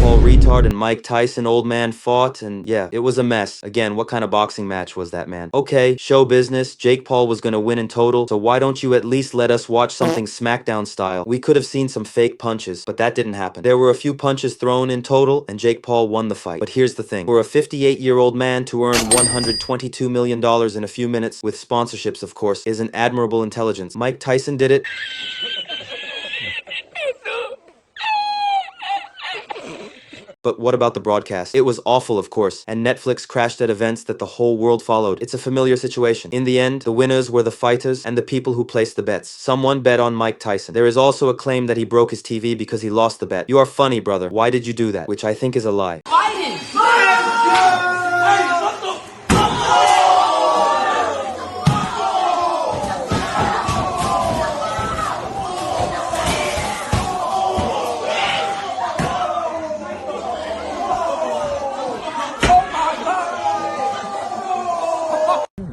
Paul retard and Mike Tyson old man fought, and yeah, it was a mess. Again, what kind of boxing match was that, man? Okay, show business. Jake Paul was gonna win in total, so why don't you at least let us watch something SmackDown style? We could have seen some fake punches, but that didn't happen. There were a few punches thrown in total, and Jake Paul won the fight. But here's the thing. For a 58-year-old man to earn $122 million in a few minutes, with sponsorships of course, is an admirable intelligence. Mike Tyson did it. But what about the broadcast? It was awful, of course, and Netflix crashed at events that the whole world followed. It's a familiar situation. In the end, the winners were the fighters and the people who placed the bets. Someone bet on Mike Tyson. There is also a claim that he broke his TV because he lost the bet. You are funny, brother. Why did you do that? Which I think is a lie. Fighting!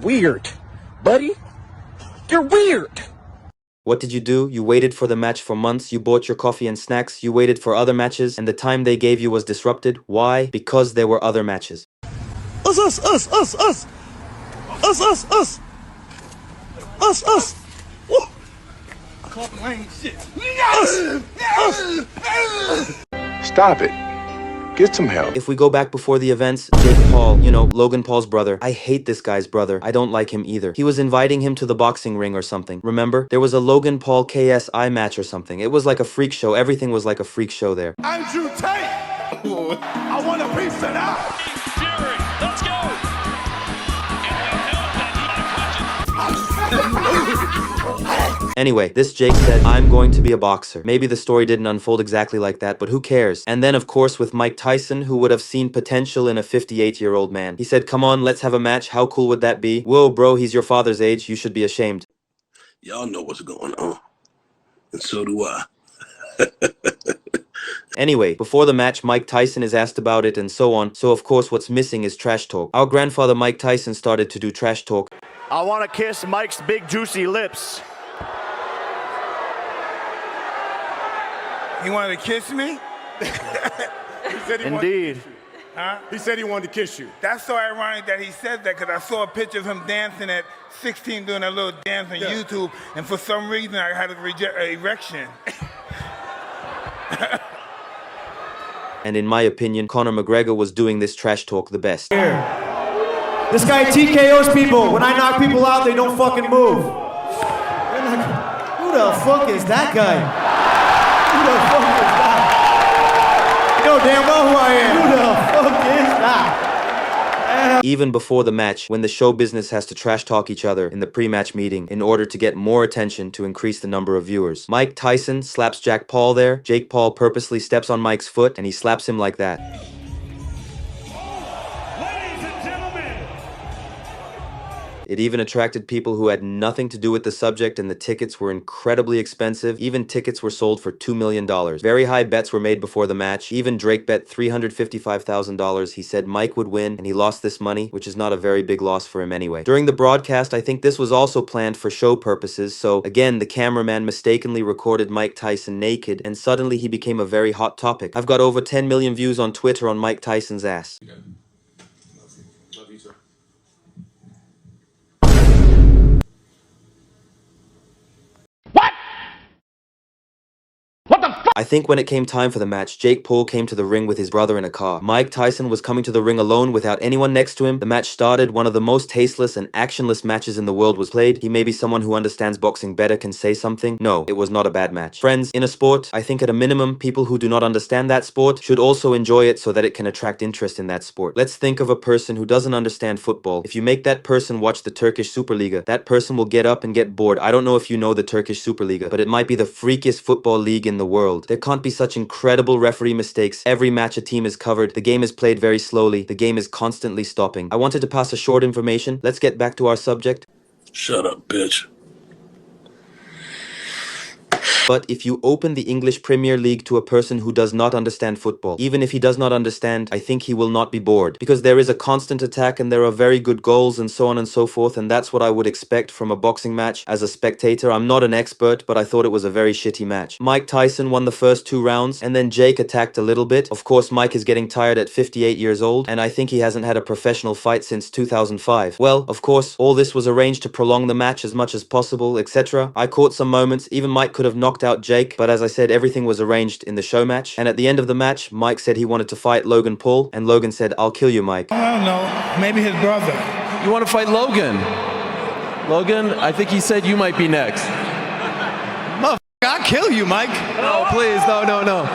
Weird, buddy. You're weird. What did you do? You waited for the match for months, you bought your coffee and snacks, you waited for other matches, and the time they gave you was disrupted. Why? Because there were other matches. Us. Woo. Shit. Stop it. Get some help. If we go back before the events, Jake Paul, you know, Logan Paul's brother. I hate this guy's brother. I don't like him either. He was inviting him to the boxing ring or something. Remember? There was a Logan Paul KSI match or something. It was like a freak show. Everything was like a freak show there. Andrew Tate! I want a piece of that! Fury, let's go! Anyway, this Jake said, I'm going to be a boxer. Maybe the story didn't unfold exactly like that, but who cares? And then, of course, with Mike Tyson, who would have seen potential in a 58-year-old man. He said, come on, let's have a match. How cool would that be? Whoa, bro, he's your father's age. You should be ashamed. Y'all know what's going on. And so do I. Anyway, before the match, Mike Tyson is asked about it and so on. So, of course, what's missing is trash talk. Our grandfather Mike Tyson started to do trash talk. I want to kiss Mike's big juicy lips. He wanted to kiss me? He said he Indeed. Huh? He said he wanted to kiss you. That's so ironic that he said that because I saw a picture of him dancing at 16 doing that little dance on YouTube, and for some reason I had an erection. And in my opinion, Conor McGregor was doing this trash talk the best. Here. This guy TKOs people. When I knock people out, they don't fucking move. Who the fuck is that guy? Who the fuck is that? You know damn well who I am. Who the fuck is that? Even before the match, when the show business has to trash talk each other in the pre-match meeting in order to get more attention to increase the number of viewers. Mike Tyson slaps Jake Paul there. Jake Paul purposely steps on Mike's foot and he slaps him like that. It even attracted people who had nothing to do with the subject, and the tickets were incredibly expensive. Even tickets were sold for $2 million. Very high bets were made before the match. Even Drake bet $355,000. He said Mike would win, and he lost this money, which is not a very big loss for him anyway. During the broadcast, I think this was also planned for show purposes, so again, the cameraman mistakenly recorded Mike Tyson naked, and suddenly he became a very hot topic. I've got over 10 million views on Twitter on Mike Tyson's ass. Love you, sir. I think when it came time for the match, Jake Paul came to the ring with his brother in a car. Mike Tyson was coming to the ring alone without anyone next to him. The match started. One of the most tasteless and actionless matches in the world was played. He may be someone who understands boxing better can say something. No, it was not a bad match. Friends, in a sport, I think at a minimum, people who do not understand that sport should also enjoy it so that it can attract interest in that sport. Let's think of a person who doesn't understand football. If you make that person watch the Turkish Superliga, that person will get up and get bored. I don't know if you know the Turkish Superliga, but it might be the freakiest football league in the world. There can't be such incredible referee mistakes. Every match a team is covered. The game is played very slowly. The game is constantly stopping. I wanted to pass a short information. Let's get back to our subject. Shut up, bitch. But if you open the English Premier League to a person who does not understand football, even if he does not understand, I think he will not be bored. Because there is a constant attack and there are very good goals and so on and so forth, and that's what I would expect from a boxing match as a spectator. I'm not an expert, but I thought it was a very shitty match. Mike Tyson won the first 2 rounds, and then Jake attacked a little bit. Of course, Mike is getting tired at 58 years old, and I think he hasn't had a professional fight since 2005. Well, of course, all this was arranged to prolong the match as much as possible, etc. I caught some moments, even Mike could have knocked out Jake, but as I said, everything was arranged in the show match. And at the end of the match, Mike said he wanted to fight Logan Paul, and Logan said, "I'll kill you, Mike." I don't know. Maybe his brother. You want to fight Logan? Logan, I think he said you might be next. I'll kill you, Mike. No, please, no.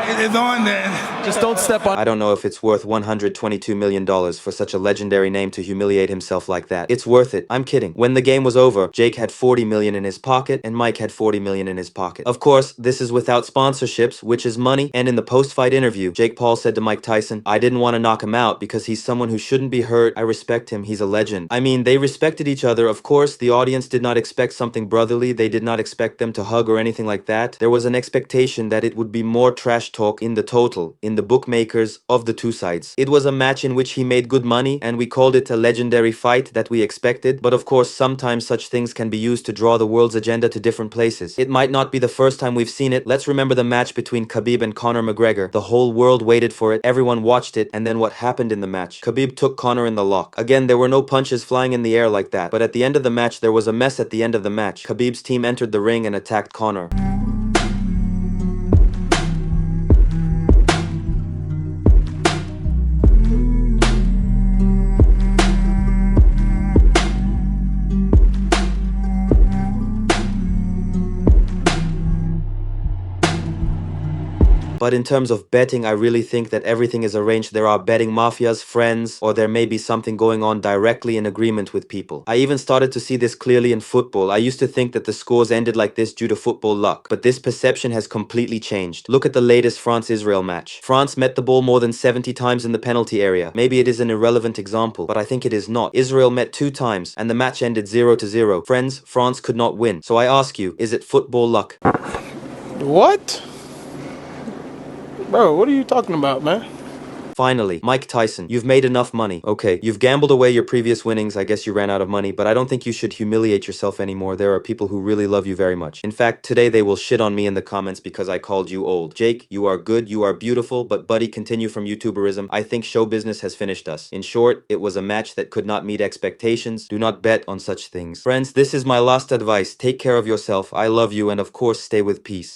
It's on then. Just don't step on. I don't know if it's worth $122 million for such a legendary name to humiliate himself like that. It's worth it. I'm kidding. When the game was over, Jake had 40 million in his pocket and Mike had 40 million in his pocket. Of course, this is without sponsorships, which is money. And in the post-fight interview, Jake Paul said to Mike Tyson, "I didn't want to knock him out because he's someone who shouldn't be hurt. I respect him. He's a legend." I mean, they respected each other. Of course, the audience did not expect something brotherly. They did not expect them to hug or anything like that. There was an expectation that it would be more trash talk in the total, in the bookmakers of the two sides. It was a match in which he made good money, and we called it a legendary fight that we expected. But of course, sometimes such things can be used to draw the world's agenda to different places. It might not be the first time we've seen it. Let's remember the match between Khabib and Conor McGregor. The whole world waited for it, everyone watched it, and then what happened in the match? Khabib took Conor in the lock. Again, there were no punches flying in the air like that, but at the end of the match, there was a mess at the end of the match. Khabib's team entered the ring and attacked Conor. But in terms of betting, I really think that everything is arranged. There are betting mafias, friends, or there may be something going on directly in agreement with people. I even started to see this clearly in football. I used to think that the scores ended like this due to football luck, but this perception has completely changed. Look at the latest France-Israel match. France met the ball more than 70 times in the penalty area. Maybe it is an irrelevant example, but I think it is not. Israel met 2 times, and the match ended 0-0. Friends, France could not win. So I ask you, is it football luck? What? Bro, what are you talking about, man? Finally, Mike Tyson, you've made enough money. Okay, you've gambled away your previous winnings. I guess you ran out of money, but I don't think you should humiliate yourself anymore. There are people who really love you very much. In fact, today they will shit on me in the comments because I called you old. Jake, you are good, you are beautiful, but buddy, continue from YouTuberism. I think show business has finished us. In short, it was a match that could not meet expectations. Do not bet on such things. Friends, this is my last advice. Take care of yourself. I love you, and of course, stay with peace.